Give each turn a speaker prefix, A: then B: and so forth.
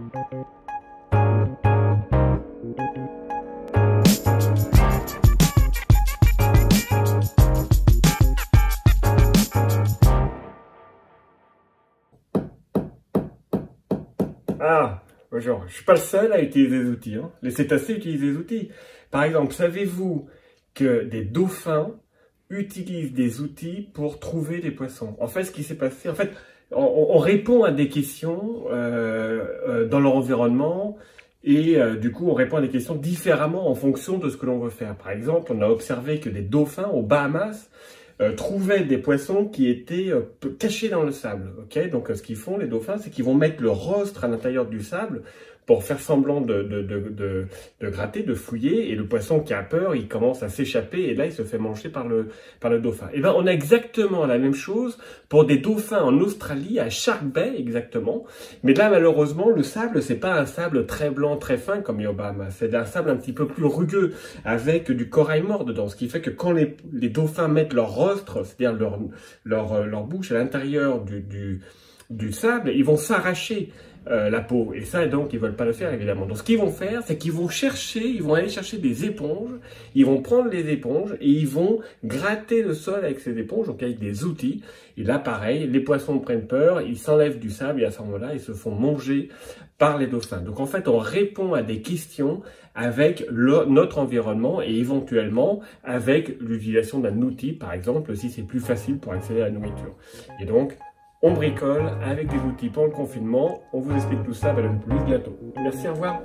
A: Ah, bonjour. Je suis pas le seul à utiliser des outils, hein. Les cétacés utilisent des outils. Par exemple, savez-vous que des dauphins utilisent des outils pour trouver des poissons? En fait, ce qui s'est passé, en fait, on répond à des questions dans leur environnement et du coup, on répond à des questions différemment en fonction de ce que l'on veut faire. Par exemple, on a observé que des dauphins aux Bahamas trouvaient des poissons qui étaient cachés dans le sable. Okay, donc, ce qu'ils font, les dauphins, c'est qu'ils vont mettre le rostre à l'intérieur du sable pour faire semblant de gratter, de fouiller, et le poisson qui a peur, il commence à s'échapper, et là, il se fait manger par le dauphin. Et ben, on a exactement la même chose pour des dauphins en Australie, à Shark Bay, exactement. Mais là, malheureusement, le sable, c'est pas un sable très blanc, très fin, comme les Bahamas. C'est un sable un petit peu plus rugueux, avec du corail mort dedans, ce qui fait que quand les dauphins mettent leur rostre, c'est-à-dire leur bouche à l'intérieur du sable, ils vont s'arracher la peau. Et ça, donc, ils veulent pas le faire, évidemment. Donc, ce qu'ils vont faire, c'est qu'ils vont aller chercher des éponges, ils vont prendre les éponges et ils vont gratter le sol avec ces éponges, donc avec des outils. Et là, pareil, les poissons prennent peur, ils s'enlèvent du sable et à ce moment-là, ils se font manger par les dauphins. Donc, en fait, on répond à des questions avec notre environnement et éventuellement avec l'utilisation d'un outil, par exemple, si c'est plus facile pour accéder à la nourriture. Et donc, on bricole avec des outils pendant le confinement. On vous explique tout ça, plus bientôt. Merci, au revoir.